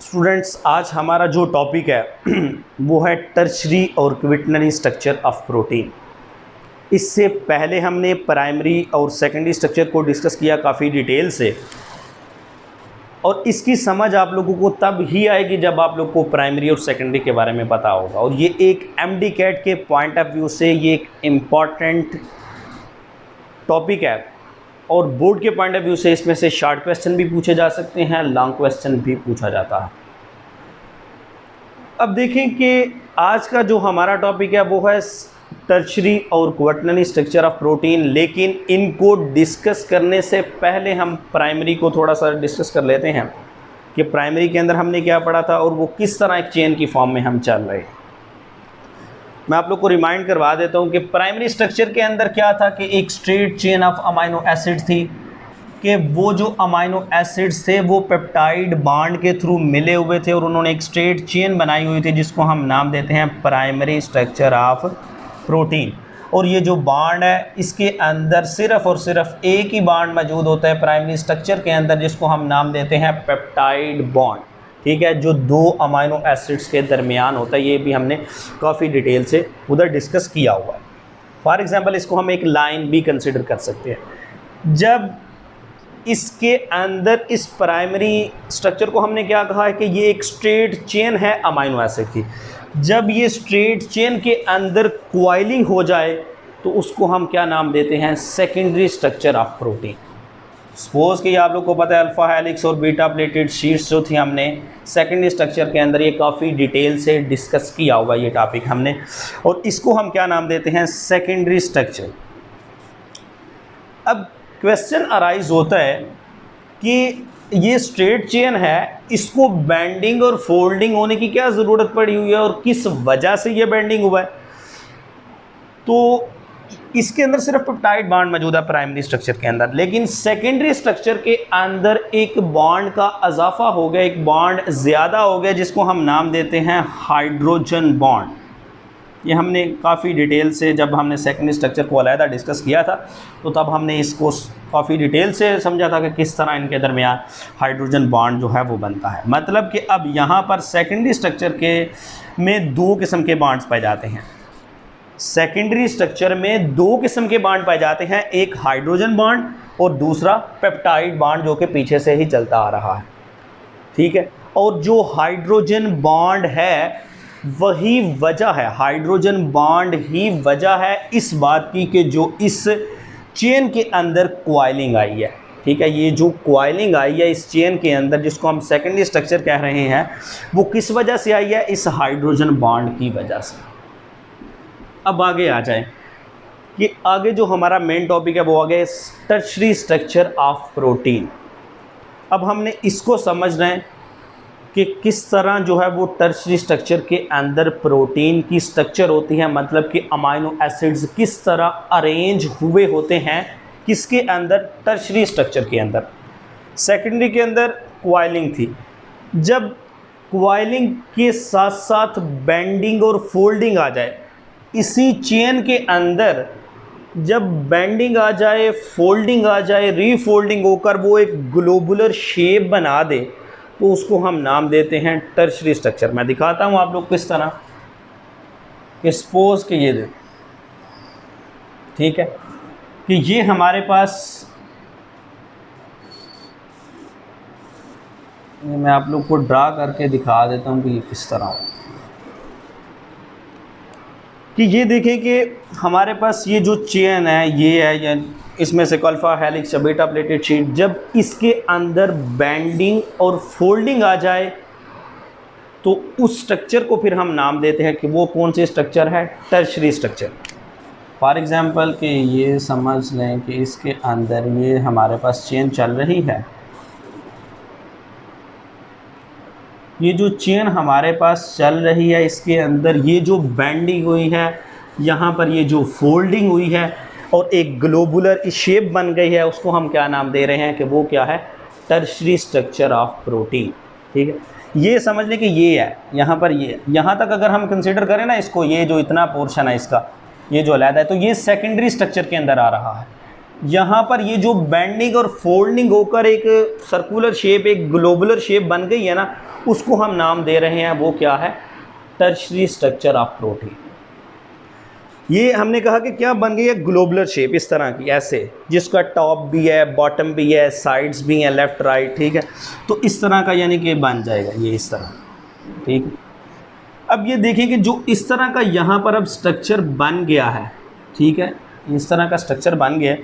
Students, आज हमारा जो टॉपिक है वो है टर्शरी और क्विटरनरी स्ट्रक्चर ऑफ प्रोटीन। इससे पहले हमने प्राइमरी और सेकेंडरी स्ट्रक्चर को डिस्कस किया काफ़ी डिटेल से, और इसकी समझ आप लोगों को तब ही आएगी जब आप लोग को प्राइमरी और सेकेंडरी के बारे में पता होगा। और ये एक एमडी कैट के पॉइंट ऑफ व्यू से ये एक इम्पॉर्टेंट टॉपिक है, और बोर्ड के पॉइंट ऑफ व्यू से इसमें से शॉर्ट क्वेश्चन भी पूछे जा सकते हैं, लॉन्ग क्वेश्चन भी पूछा जाता है। अब देखें कि आज का जो हमारा टॉपिक है वो है टर्शरी और क्वाटरनरी स्ट्रक्चर ऑफ प्रोटीन, लेकिन इनको डिस्कस करने से पहले हम प्राइमरी को थोड़ा सा डिस्कस कर लेते हैं कि प्राइमरी के अंदर हमने क्या पढ़ा था और वो किस तरह एक चेन की फॉर्म में हम चल रहे हैं। मैं आप लोग को रिमाइंड करवा देता हूँ कि प्राइमरी स्ट्रक्चर के अंदर क्या था कि एक straight chain of amino acid थी, कि वो जो अमाइनो एसिड्स थे वो पेप्टाइड बॉन्ड के थ्रू मिले हुए थे और उन्होंने एक स्ट्रेट चेन बनाई हुई थी जिसको हम नाम देते हैं प्राइमरी स्ट्रक्चर ऑफ प्रोटीन। और ये जो बॉन्ड है इसके अंदर सिर्फ और सिर्फ एक ही बॉन्ड मौजूद होता है प्राइमरी स्ट्रक्चर के अंदर, जिसको हम नाम देते हैं पेप्टाइड बॉन्ड। ठीक है, जो दो अमाइनो एसिड्स के दरमियान होता है। ये भी हमने काफ़ी डिटेल से उधर डिस्कस किया हुआ है। फॉर एग्जांपल इसको हम एक लाइन भी कंसिडर कर सकते हैं। जब इसके अंदर इस प्राइमरी स्ट्रक्चर को हमने क्या कहा है कि ये एक स्ट्रेट चेन है अमाइनो एसिड की। जब ये स्ट्रेट चेन के अंदर क्वाइलिंग हो जाए तो उसको हम क्या नाम देते हैं, secondary structure of protein. Suppose कि आप लोग को पता है अल्फा हेलिक्स और बीटा प्लेटेड शीट्स जो थी हमने सेकेंडरी स्ट्रक्चर के अंदर ये काफ़ी डिटेल से डिस्कस किया होगा ये टॉपिक हमने, और इसको हम क्या नाम देते हैं, सेकेंडरी स्ट्रक्चर। अब क्वेश्चन अराइज होता है कि ये स्ट्रेट चेन है, इसको बेंडिंग और फोल्डिंग होने की क्या ज़रूरत पड़ी हुई है और किस वजह से ये बेंडिंग हुआ है। तो इसके अंदर सिर्फ पेप्टाइड बॉन्ड मौजूद है प्राइमरी स्ट्रक्चर के अंदर, लेकिन सेकेंडरी स्ट्रक्चर के अंदर एक बॉन्ड का इजाफा हो गया, एक बॉन्ड ज़्यादा हो गया जिसको हम नाम देते हैं हाइड्रोजन बॉन्ड। ये हमने काफ़ी डिटेल से जब हमने सेकेंडरी स्ट्रक्चर को अलहदा डिस्कस किया था तो तब हमने इसको काफ़ी डिटेल से समझा था कि किस तरह इनके दरमियान हाइड्रोजन बॉन्ड जो है वो बनता है। मतलब कि अब यहाँ पर सेकेंडरी स्ट्रक्चर के में दो किस्म के बॉन्ड्स पाए जाते हैं। सेकेंडरी स्ट्रक्चर में दो किस्म के बॉन्ड पाए जाते हैं, एक हाइड्रोजन बॉन्ड और दूसरा पेप्टाइड बॉन्ड जो कि पीछे से ही चलता आ रहा है। ठीक है, और जो हाइड्रोजन बॉन्ड है वही वजह है, हाइड्रोजन बॉन्ड ही वजह है इस बात की कि जो इस चेन के अंदर क्वाइलिंग आई है। ठीक है, ये जो क्वाइलिंग आई है इस चेन के अंदर जिसको हम सेकेंडरी स्ट्रक्चर कह रहे हैं, वो किस वजह से आई है, इस हाइड्रोजन बॉन्ड की वजह से। अब आगे आ जाए कि आगे जो हमारा मेन टॉपिक है वो आगे टर्शरी स्ट्रक्चर ऑफ प्रोटीन। अब हमने इसको समझना है कि किस तरह जो है वो टर्शरी स्ट्रक्चर के अंदर प्रोटीन की स्ट्रक्चर होती है, मतलब कि अमाइनो एसिड्स किस तरह अरेंज हुए होते हैं किसके अंदर, टर्शरी स्ट्रक्चर के अंदर। सेकेंडरी के अंदर क्वाइलिंग थी, जब क्वाइलिंग के साथ साथ बेंडिंग और फोल्डिंग आ जाए इसी चेन के अंदर, जब बेंडिंग आ जाए, फोल्डिंग आ जाए, रीफोल्डिंग होकर वो एक ग्लोबुलर शेप बना दे तो उसको हम नाम देते हैं टर्शरी स्ट्रक्चर। मैं दिखाता हूँ आप लोग किस तरह कि सपोज कि ये देखो, ठीक है, कि ये हमारे पास, मैं आप लोग को ड्रा करके दिखा देता हूँ कि ये किस तरह हो। कि ये देखें कि हमारे पास ये जो चेन है ये है, या इसमें से अल्फा हेलिक्स या बीटा प्लेटेड शीट, जब इसके अंदर बेंडिंग और फोल्डिंग आ जाए तो उस स्ट्रक्चर को फिर हम नाम देते हैं कि वो कौन सी स्ट्रक्चर है, टर्शरी स्ट्रक्चर। फॉर एग्जांपल कि ये समझ लें कि इसके अंदर ये हमारे पास चेन चल रही है, ये जो चेन हमारे पास चल रही है इसके अंदर ये जो बेंडिंग हुई है, यहाँ पर ये जो फोल्डिंग हुई है और एक ग्लोबुलर शेप बन गई है, उसको हम क्या नाम दे रहे हैं कि वो क्या है, टर्शरी स्ट्रक्चर ऑफ प्रोटीन। ठीक है, ये समझ लें कि ये है, यहाँ पर ये, यहाँ तक अगर हम कंसिडर करें ना इसको, ये जो इतना पोर्शन है इसका, ये जो अलग है, तो ये सेकेंडरी स्ट्रक्चर के अंदर आ रहा है। यहाँ पर ये जो बेंडिंग और फोल्डिंग होकर एक सर्कुलर शेप, एक ग्लोबुलर शेप बन गई है ना, उसको हम नाम दे रहे हैं, वो क्या है, टर्शियरी स्ट्रक्चर ऑफ प्रोटीन। ये हमने कहा कि क्या बन गई है, ग्लोबुलर शेप इस तरह की, ऐसे, जिसका टॉप भी है, बॉटम भी है, साइड्स भी हैं, लेफ़्ट राइट, ठीक है। तो इस तरह का यानी कि बन जाएगा ये इस तरह, ठीक है। अब ये देखिए कि जो इस तरह का यहाँ पर अब स्ट्रक्चर बन गया है, ठीक है, इस तरह का स्ट्रक्चर बन गया है,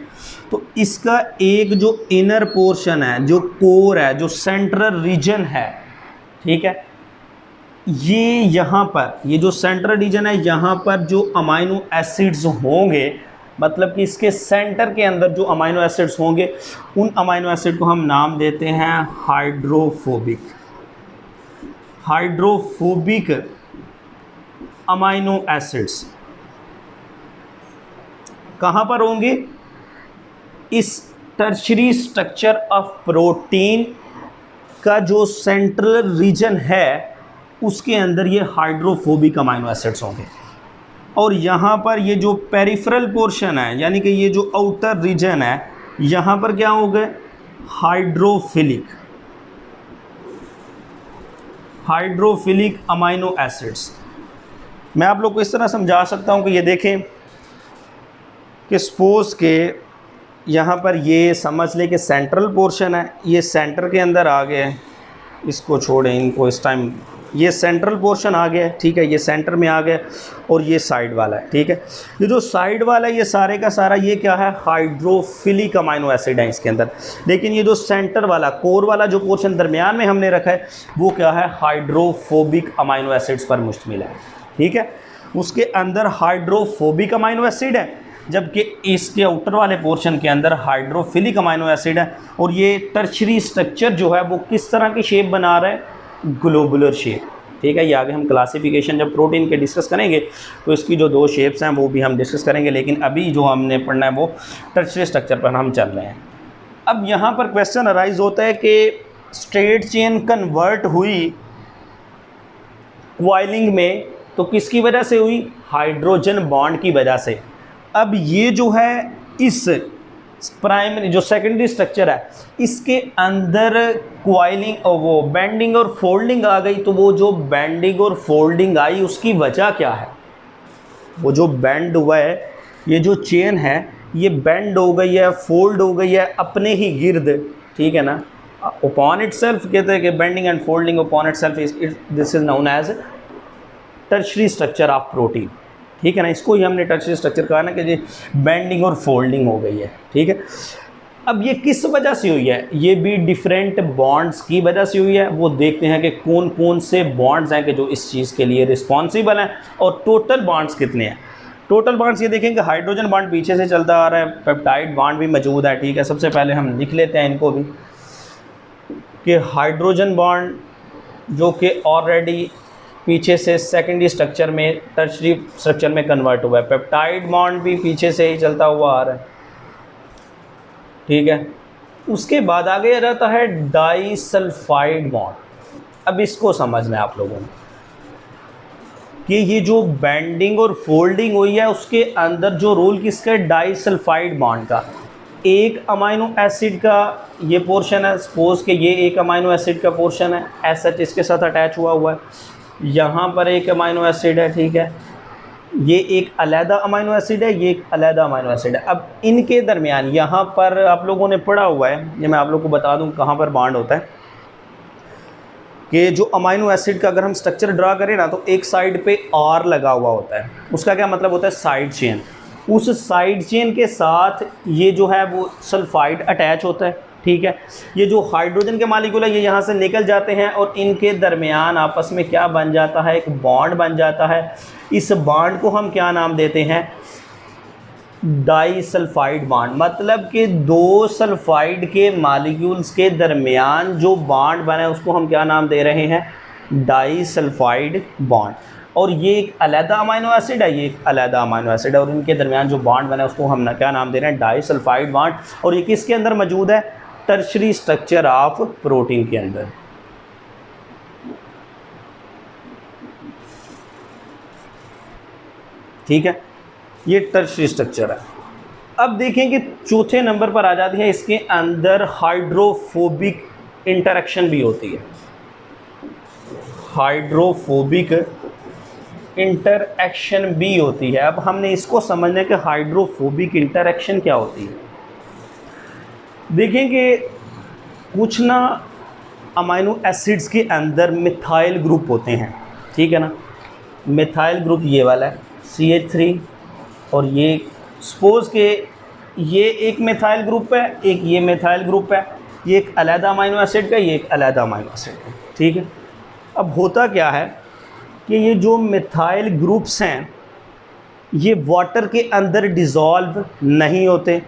तो इसका एक जो इनर पोर्शन है, जो कोर है, जो सेंट्रल रीजन है, ठीक है, ये यहाँ पर, ये जो सेंट्रल रीजन है, यहाँ पर जो अमाइनो एसिड्स होंगे, मतलब कि इसके सेंटर के अंदर जो अमाइनो एसिड्स होंगे, उन अमाइनो एसिड को हम नाम देते हैं हाइड्रोफोबिक, हाइड्रोफोबिक अमाइनो एसिड्स। कहाँ पर होंगे, इस टर्शियरी स्ट्रक्चर ऑफ प्रोटीन का जो सेंट्रल रीजन है, उसके अंदर ये हाइड्रोफोबिक अमाइनो एसिड्स होंगे। और यहाँ पर ये जो पेरिफेरल पोर्शन है, यानी कि ये जो आउटर रीजन है, यहाँ पर क्या हो गए, हाइड्रोफिलिक, हाइड्रोफिलिक अमाइनो एसिड्स। मैं आप लोग को इस तरह समझा सकता हूँ कि ये देखें कि सपोज के यहाँ पर ये समझ ले कि सेंट्रल पोर्शन है, ये सेंटर के अंदर आ गया है, इसको छोड़ें, इनको इस टाइम, ये सेंट्रल पोर्शन आ गया है, ठीक है, ये सेंटर में आ गया, और ये साइड वाला है, ठीक है। ये जो साइड वाला है, ये सारे का सारा ये क्या है, हाइड्रोफिलिक अमाइनो एसिड है इसके अंदर। लेकिन ये जो सेंटर वाला, कोर वाला जो पोर्शन दरमियान में हमने रखा है, वो क्या है, हाइड्रोफोबिक अमाइनो एसिड्स पर मुश्तमिल है, ठीक है। उसके अंदर हाइड्रोफोबिक अमाइनो एसिड है, जबकि इसके आउटर वाले पोर्शन के अंदर हाइड्रोफिलिक अमाइनो एसिड है। और ये टर्शियरी स्ट्रक्चर जो है वो किस तरह की शेप बना रहा है, ग्लोबुलर शेप, ठीक है। ये आगे हम क्लासिफिकेशन जब प्रोटीन के डिस्कस करेंगे तो इसकी जो दो शेप्स हैं वो भी हम डिस्कस करेंगे, लेकिन अभी जो हमने पढ़ना है वो टर्शियरी स्ट्रक्चर पर हम चल रहे हैं। अब यहाँ पर क्वेश्चन अराइज होता है कि स्ट्रेट चेन कन्वर्ट हुई क्वाइलिंग में, तो किसकी वजह से हुई, हाइड्रोजन बॉन्ड की वजह से। अब ये जो है, इस प्राइमरी जो सेकेंडरी स्ट्रक्चर है, इसके अंदर क्वाइलिंग और वो बेंडिंग और फोल्डिंग आ गई। तो वो जो बेंडिंग और फोल्डिंग आई, उसकी वजह क्या है, वो जो बेंड हुआ है, ये जो चेन है, ये बेंड हो गई है, फोल्ड हो गई है अपने ही गिर्द, ठीक है ना। अपॉन इटसेल्फ कहते हैं कि bending and folding upon itself, this is known as tertiary structure of protein, ठीक है ना। इसको ही हमने टर्शियरी स्ट्रक्चर कहा ना, कि ये बेंडिंग और फोल्डिंग हो गई है, ठीक है। अब ये किस वजह से हुई है, ये भी डिफरेंट बॉन्ड्स की वजह से हुई है। वो देखते हैं कि कौन कौन से बॉन्ड्स हैं कि जो इस चीज़ के लिए रिस्पॉन्सिबल हैं, और टोटल बॉन्ड्स कितने हैं। टोटल बॉन्ड्स ये देखेंगे, हाइड्रोजन बॉन्ड पीछे से चलता आ रहा है, पेप्टाइड बॉन्ड भी मौजूद है, ठीक है। सबसे पहले हम लिख लेते हैं इनको भी, कि हाइड्रोजन बॉन्ड जो कि ऑलरेडी पीछे से सेकेंडरी स्ट्रक्चर में, टर्शियरी स्ट्रक्चर में कन्वर्ट हुआ है। पेप्टाइड बॉन्ड भी पीछे से ही चलता हुआ आ रहा है, ठीक है। उसके बाद आगे रहता है डाइसल्फाइड बॉन्ड। अब इसको समझना है आप लोगों को कि ये जो बेंडिंग और फोल्डिंग हुई है, उसके अंदर जो रोल किसका है, डाइसल्फाइड बॉन्ड का। एक अमाइनो एसिड का ये पोर्शन है, सपोज कि ये एक अमाइनो एसिड का पोर्शन है, ऐसा इसके साथ अटैच हुआ है। यहाँ पर एक अमाइनो एसिड है, ठीक है, ये एक अलहदा अमाइनो एसिड है, ये एक अलहदा अमाइनो एसिड है। अब इनके दरमियान यहाँ पर आप लोगों ने पढ़ा हुआ है, ये मैं आप लोग को बता दूँ कहाँ पर बॉन्ड होता है, कि जो अमाइनो एसिड का अगर हम स्ट्रक्चर ड्रा करें ना, तो एक साइड पे आर लगा हुआ होता है। उसका क्या मतलब होता है, साइड चेन। उस साइड चेन के साथ ये जो है वो सल्फाइड अटैच होता है, ठीक है। ये जो हाइड्रोजन के मालिक्यूल है, ये यहाँ से निकल जाते हैं और इनके दरमियान आपस में क्या बन जाता है, एक बॉन्ड बन जाता है। इस बॉन्ड को हम क्या नाम देते हैं, डाइसल्फाइड बॉन्ड। मतलब कि दो सल्फाइड के मालिक्यूल्स के दरमियान जो बॉन्ड बना है, उसको हम क्या नाम दे रहे हैं, डाइसल्फाइड बॉन्ड। और ये एक अलहदा अमाइनो एसिड है, ये एक अलहदा अमाइनो एसिड है, और इनके दरमियान जो बॉन्ड बना है उसको हम क्या नाम दे रहे हैं, डाइसल्फाइड बॉन्ड। और ये किसके अंदर मौजूद है, टर्शियरी स्ट्रक्चर ऑफ प्रोटीन के अंदर। ठीक है, ये टर्शियरी स्ट्रक्चर है। अब देखें कि चौथे नंबर पर आ जाती है, इसके अंदर हाइड्रोफोबिक इंटरेक्शन भी होती है। हाइड्रोफोबिक इंटरएक्शन भी होती है। अब हमने इसको समझना है कि हाइड्रोफोबिक इंटरएक्शन क्या होती है। देखें कि कुछ ना अमाइनो एसिड्स के अंदर मिथाइल ग्रुप होते हैं, ठीक है ना। मिथाइल ग्रुप ये वाला है CH3, और ये सपोज के ये एक मिथाइल ग्रुप है, एक ये मिथाइल ग्रुप है, ये एक अलहदा अमाइनो एसिड का, ये एक अलहदा अमाइनो एसिड का, ठीक है। अब होता क्या है कि ये जो मिथाइल ग्रुप्स हैं ये वाटर के अंदर डिज़ोल्व नहीं होते,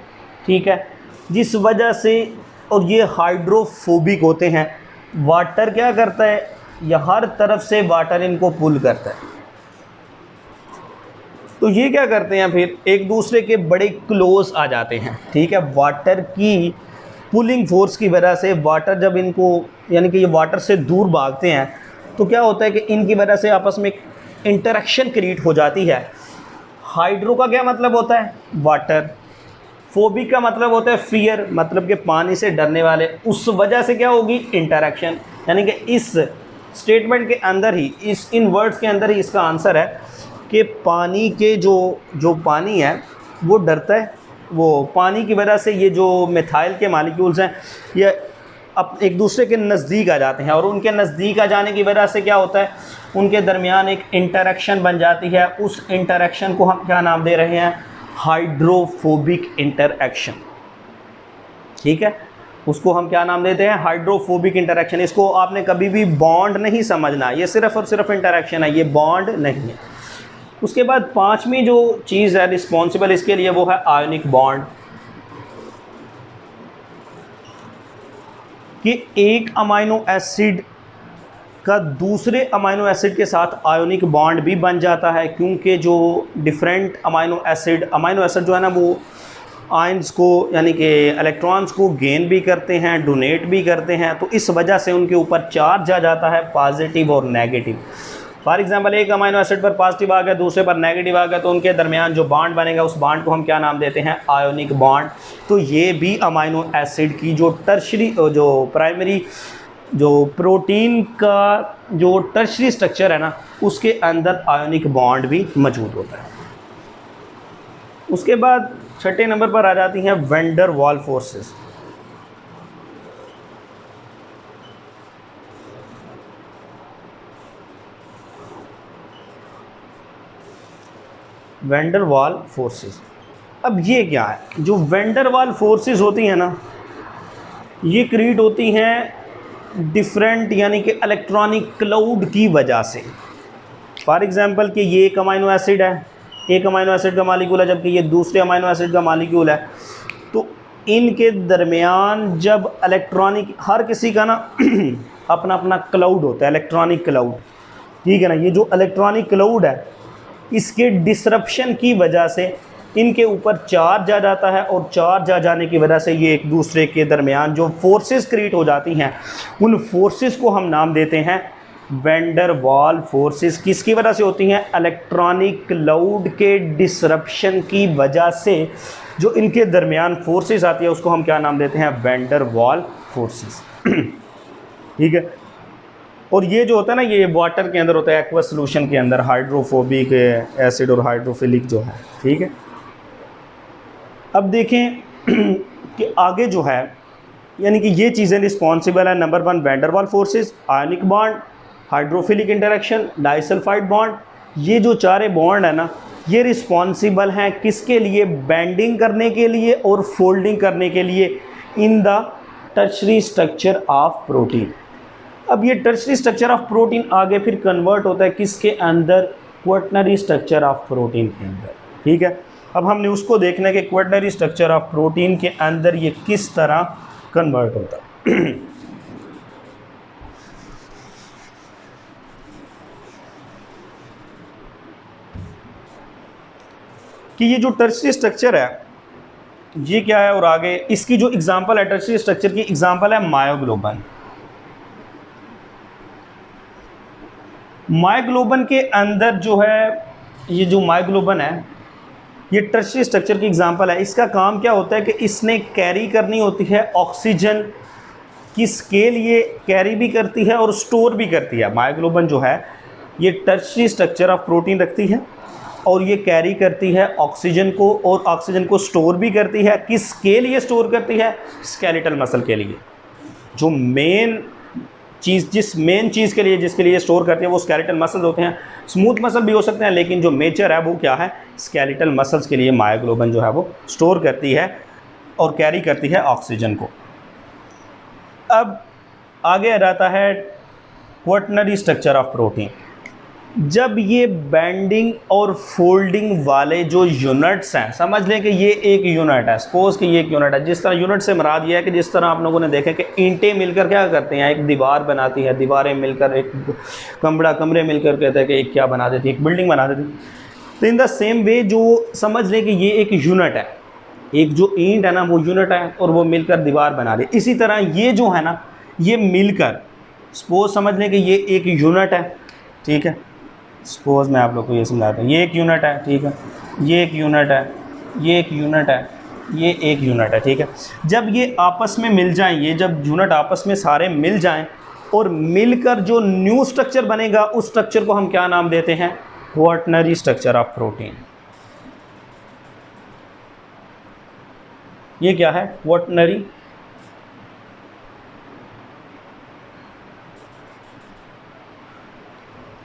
ठीक है, जिस वजह से, और ये हाइड्रोफोबिक होते हैं। वाटर क्या करता है, यह हर तरफ से वाटर इनको पुल करता है, तो ये क्या करते हैं फिर एक दूसरे के बड़े क्लोज आ जाते हैं, ठीक है। वाटर की पुलिंग फोर्स की वजह से वाटर जब इनको, यानी कि ये वाटर से दूर भागते हैं, तो क्या होता है कि इनकी वजह से आपस में इंटरेक्शन क्रिएट हो जाती है। हाइड्रो का क्या मतलब होता है, वाटर। फोबिक का मतलब होता है फियर, मतलब कि पानी से डरने वाले। उस वजह से क्या होगी, इंटरेक्शन। यानी कि इस स्टेटमेंट के अंदर ही, इन वर्ड्स के अंदर ही इसका आंसर है कि पानी के जो पानी है वो डरता है, वो पानी की वजह से ये जो मिथाइल के मॉलिक्यूल्स हैं ये अब एक दूसरे के नज़दीक आ जाते हैं, और उनके नज़दीक आ जाने की वजह से क्या होता है, उनके दरमियान एक इंटरेक्शन बन जाती है। उस इंटरेक्शन को हम क्या नाम दे रहे हैं, हाइड्रोफोबिक इंटरेक्शन, ठीक है। उसको हम क्या नाम देते हैं, हाइड्रोफोबिक इंटरेक्शन। इसको आपने कभी भी बॉन्ड नहीं समझना, ये सिर्फ और सिर्फ इंटरेक्शन है, ये बॉन्ड नहीं है। उसके बाद पांचवी जो चीज़ है रिस्पॉन्सिबल इसके लिए, वो है आयोनिक बॉन्ड, कि एक अमाइनो एसिड का दूसरे अमाइनो एसिड के साथ आयोनिक बॉन्ड भी बन जाता है, क्योंकि जो डिफरेंट अमाइनो एसिड जो है ना, वो आयंस को, यानी कि इलेक्ट्रॉन्स को गेन भी करते हैं, डोनेट भी करते हैं, तो इस वजह से उनके ऊपर चार्ज आ जाता है, पॉजिटिव और नेगेटिव। फॉर एग्जांपल एक अमाइनो एसिड पर पॉजिटिव आ गया, दूसरे पर नेगेटिव आ गया, तो उनके दरमियान जो बॉन्ड बनेगा उस बॉन्ड को हम क्या नाम देते हैं, आयोनिक बॉन्ड। तो ये भी अमाइनो एसिड की जो प्राइमरी जो प्रोटीन का जो टर्शरी स्ट्रक्चर है ना, उसके अंदर आयोनिक बॉन्ड भी मौजूद होता है। उसके बाद छठे नंबर पर आ जाती हैं वैन डर वाल फोर्सेस। वैन डर वाल फोर्सेस, अब ये क्या है, जो वैन डर वाल फोर्सेस होती हैं ना, ये क्रिएट होती हैं डिफरेंट, यानी कि इलेक्ट्रॉनिक क्लाउड की वजह से। फॉर एग्जांपल कि ये एक अमाइनो एसिड है, एक अमाइनो एसिड का मॉलिक्यूल है, जबकि ये दूसरे अमाइनो एसिड का मॉलिक्यूल है, तो इनके दरमियान जब इलेक्ट्रॉनिक, हर किसी का ना अपना अपना क्लाउड होता है, इलेक्ट्रॉनिक क्लाउड, ठीक है ना। ये जो इलेक्ट्रॉनिक क्लाउड है, इसके डिसरप्शन की वजह से इनके ऊपर चार्ज आ जाता है, और चार्ज आ जाने की वजह से ये एक दूसरे के दरमियान जो फोर्सेस क्रिएट हो जाती हैं, उन फोर्सेस को हम नाम देते हैं वैन डर वाल फोर्सेस। किसकी वजह से होती हैं, इलेक्ट्रॉनिक क्लाउड के डिसरप्शन की वजह से जो इनके दरमियान फोर्सेस आती है, उसको हम क्या नाम देते हैं, वैन डर वाल फोर्सेस, ठीक है। और ये जो होता है ना, ये वाटर के अंदर होता है, एक्वा सोल्यूशन के अंदर, हाइड्रोफोबिक एसिड और हाइड्रोफिलिक जो है, ठीक है। अब देखें कि आगे जो है, यानी कि ये चीज़ें रिस्पॉन्सिबल है, नंबर 1 वैन डर वाल forces, ionic bond, hydrophilic interaction, disulphide bond. ये जो चारे बॉन्ड है ना, ये रिस्पॉन्सिबल हैं किसके लिए, बेंडिंग करने के लिए और फोल्डिंग करने के लिए in the tertiary structure of protein. अब ये टर्शरी स्ट्रक्चर ऑफ प्रोटीन आगे फिर कन्वर्ट होता है किसके अंदर, क्वाटरनरी स्ट्रक्चर ऑफ प्रोटीन के अंदर, ठीक है। अब हमने उसको देखना है कि क्वाटरनरी स्ट्रक्चर ऑफ प्रोटीन के अंदर ये किस तरह कन्वर्ट होता है। कि ये जो टर्शरी स्ट्रक्चर है ये क्या है, और आगे इसकी जो एग्जांपल है टर्शरी स्ट्रक्चर की, एग्जांपल है मायोग्लोबिन। मायोग्लोबिन के अंदर जो है, ये जो मायोग्लोबिन है ये टर्शियरी स्ट्रक्चर की एग्जांपल है। इसका काम क्या होता है कि इसने कैरी करनी होती है ऑक्सीजन, किसके लिए कैरी भी करती है और स्टोर भी करती है। मायोग्लोबिन जो है ये टर्शियरी स्ट्रक्चर ऑफ प्रोटीन रखती है और ये कैरी करती है ऑक्सीजन को, और ऑक्सीजन को स्टोर भी करती है। किसके लिए स्टोर करती है? स्केलेटल मसल के लिए। जो मेन चीज़, जिस मेन चीज़ के लिए, जिसके लिए स्टोर करते हैं वो स्केलेटल मसल्स होते हैं। स्मूथ मसल भी हो सकते हैं, लेकिन जो मेजर है वो क्या है? स्केलेटल मसल्स के लिए मायोग्लोबिन जो है वो स्टोर करती है और कैरी करती है ऑक्सीजन को। अब आगे रहता है क्वाटर्नरी स्ट्रक्चर ऑफ प्रोटीन। जब ये बेंडिंग और फोल्डिंग वाले जो यूनिट्स हैं, समझ लें कि ये एक यूनिट है, सपोज कि ये एक यूनिट है। जिस तरह यूनिट से मुराद ये है कि जिस तरह आप लोगों ने देखा कि ईंटें मिलकर क्या करते हैं? एक दीवार बनाती है, दीवारें मिलकर एक कमरे मिलकर कहते हैं कि एक क्या बना देती है? एक बिल्डिंग बना देती। तो इन द सेम वे जो समझ लें कि ये एक यूनिट है, एक जो ईंट है ना वो यूनिट है और वो मिलकर दीवार बना रही है। इसी तरह ये जो है ना, ये मिलकर, सपोज समझ लें कि ये एक यूनिट है, ठीक है। सपोज मैं आप लोग को ये समझाता हूँ, ये एक यूनिट है, ठीक है, ये एक यूनिट है, ये एक यूनिट है, ये एक यूनिट है, ठीक है। जब ये आपस में मिल जाएं, ये जब यूनिट आपस में सारे मिल जाएं और मिलकर जो न्यू स्ट्रक्चर बनेगा, उस स्ट्रक्चर को हम क्या नाम देते हैं? Quaternary structure of protein. ये क्या है? क्वाटर्नरी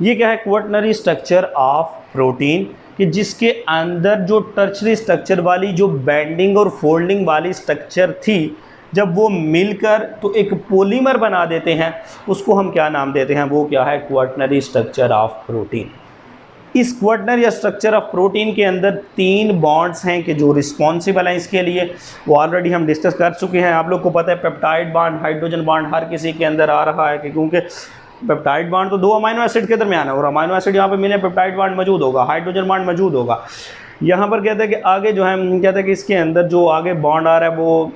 ये क्या है? क्वाटर्नरी स्ट्रक्चर ऑफ प्रोटीन, कि जिसके अंदर जो टर्शियरी स्ट्रक्चर वाली जो बेंडिंग और फोल्डिंग वाली स्ट्रक्चर थी, जब वो मिलकर तो एक पॉलीमर बना देते हैं, उसको हम क्या नाम देते हैं? वो क्या है? Quaternary structure of protein. इस क्वाटर्नरी स्ट्रक्चर ऑफ प्रोटीन के अंदर 3 बॉन्ड्स हैं कि जो रिस्पॉन्सिबल हैं इसके लिए, वो ऑलरेडी हम डिस्कस कर चुके हैं। आप लोग को पता है पेप्टाइड बॉन्ड, हाइड्रोजन बॉन्ड हर किसी के अंदर आ रहा है, कि क्योंकि पेप्टाइड बॉन्ड तो 2 अमीनो एसिड के दरमियान है और अमीनो एसिड यहाँ पे मिले, पेप्टाइड बॉन्ड मौजूद होगा, हाइड्रोजन बॉन्ड मौजूद होगा। यहाँ पर कहते हैं कि आगे जो है, कहते हैं कि इसके अंदर जो आगे बॉन्ड आ रहा है वो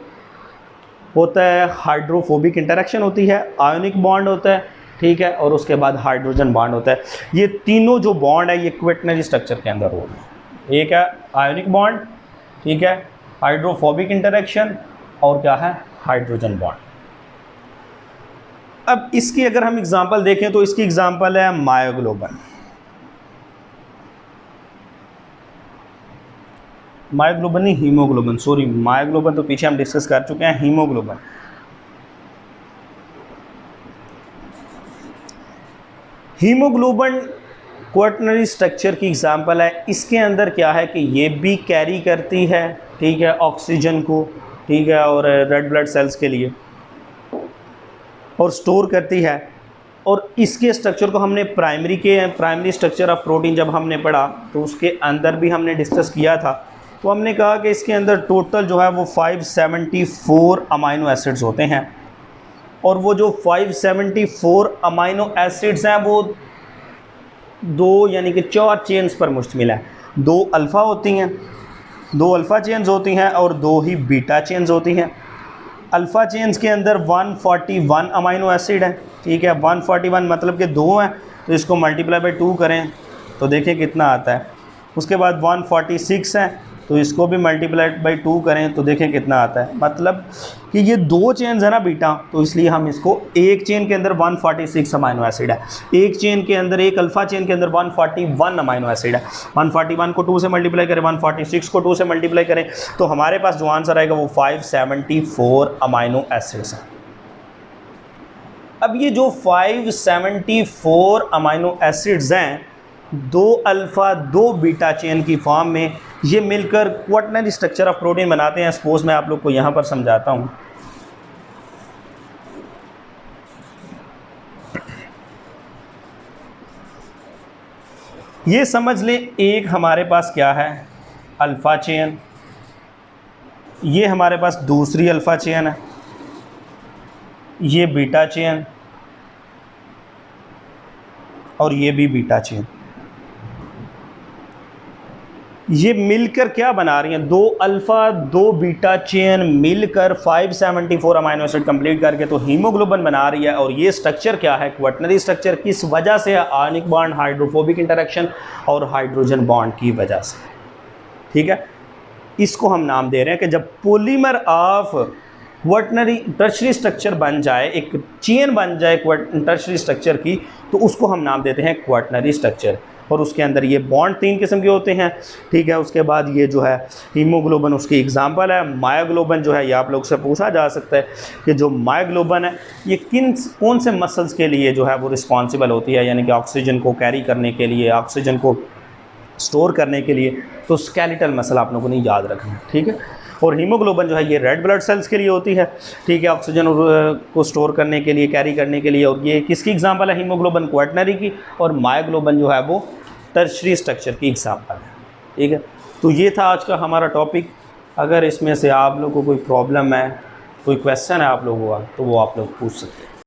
होता है हाइड्रोफोबिक इंटरेक्शन होती है, आयोनिक बॉन्ड होता है, ठीक है, और उसके बाद हाइड्रोजन बॉन्ड होता है। ये तीनों जो बॉन्ड है ये क्वाटर्नरी स्ट्रक्चर के अंदर होगा। एक है आयोनिक बॉन्ड, ठीक है, हाइड्रोफोबिक इंटरेक्शन, और क्या है? Hydrogen bond. अब इसकी अगर हम एग्जांपल देखें तो इसकी एग्जांपल है मायोग्लोबिन। मायोग्लोबिन नहीं, हीमोग्लोबिन, सॉरी, मायोग्लोबिन तो पीछे हम डिस्कस कर चुके हैं। हीमोग्लोबिन, हीमोग्लोबिन क्वाटर्नरी स्ट्रक्चर की एग्जांपल है। इसके अंदर क्या है कि ये भी कैरी करती है, ठीक है, ऑक्सीजन को, ठीक है, और रेड ब्लड सेल्स के लिए, और स्टोर करती है। और इसके स्ट्रक्चर को हमने प्राइमरी स्ट्रक्चर ऑफ प्रोटीन जब हमने पढ़ा तो उसके अंदर भी हमने डिस्कस किया था। तो हमने कहा कि इसके अंदर टोटल जो है वो 574 अमाइनो एसिड्स होते हैं, और वो जो 574 अमाइनो एसिड्स हैं वो 2 यानी कि 4 चेन्स पर मुश्तमिल है। 2 अल्फ़ा होती हैं, 2 अल्फ़ा चेन्स होती हैं और 2 ही बीटा चेन्स होती हैं। अल्फ़ा चेन्स के अंदर 141 अमाइनो एसिड है, ठीक है, 141 मतलब कि 2 हैं, तो इसको मल्टीप्लाई बाई 2 करें तो देखें कितना आता है। उसके बाद 146 है, तो इसको भी मल्टीप्लाई बाई 2 करें तो देखें कितना आता है। मतलब कि ये 2 चेन्स है ना बीटा, तो इसलिए हम इसको, एक चेन के अंदर 146 अमाइनो एसिड है, एक चेन के अंदर, एक अल्फ़ा चेन के अंदर 141 अमाइनो एसिड है। 141 को 2 से मल्टीप्लाई करें, 146 को 2 से मल्टीप्लाई करें, तो हमारे पास जो आंसर आएगा वो 574 अमाइनो एसिड्स हैं। अब ये जो 574 अमाइनो एसिड्स हैं, 2 अल्फ़ा 2 बीटा चेन की फॉर्म में ये मिलकर क्वाटर्नरी स्ट्रक्चर ऑफ प्रोटीन बनाते हैं। सपोज मैं आप लोग को यहाँ पर समझाता हूँ। ये समझ लें, एक हमारे पास क्या है? अल्फ़ा चेन, ये हमारे पास दूसरी अल्फ़ा चेन है, ये बीटा चेन, और ये भी बीटा चेन। ये मिलकर क्या बना रही हैं? 2 अल्फ़ा 2 बीटा चेन मिलकर 574 अमाइनो एसिड कंप्लीट करके तो हीमोग्लोबिन बना रही है। और ये स्ट्रक्चर क्या है? Quaternary structure. किस वजह से? आयनिक बॉन्ड, हाइड्रोफोबिक इंटरेक्शन और हाइड्रोजन बॉन्ड की वजह से। ठीक है। इसको हम नाम दे रहे हैं कि जब polymer of quaternary tertiary structure बन जाए, एक चेन बन जाए टर्शरी स्ट्रक्चर की, तो उसको हम नाम देते हैं क्वाटरनरी स्ट्रक्चर। और उसके अंदर ये बॉन्ड 3 किस्म के होते हैं, ठीक है। उसके बाद ये जो है हीमोग्लोबिन उसकी एग्जांपल है। मायोग्लोबिन जो है ये आप लोग से पूछा जा सकता है कि जो मायोग्लोबिन है ये कौन से मसल्स के लिए जो है वो रिस्पॉन्सिबल होती है, यानी कि ऑक्सीजन को कैरी करने के लिए, ऑक्सीजन को स्टोर करने के लिए। तो स्केलेटल मसल आप लोगों ने याद रखना है, ठीक है। और हीमोग्लोबिन जो है ये रेड ब्लड सेल्स के लिए होती है, ठीक है, ऑक्सीजन को स्टोर करने के लिए, कैरी करने के लिए। और ये किसकी एग्जांपल है? हीमोग्लोबिन क्वाटरनरी की। और मायोग्लोबिन जो है वो टर्शरी स्ट्रक्चर की एग्जांपल है, ठीक है। तो ये था आज का हमारा टॉपिक। अगर इसमें से आप लोगों को कोई प्रॉब्लम है, कोई क्वेश्चन है आप लोगों का, तो वो आप लोग पूछ सकते हैं।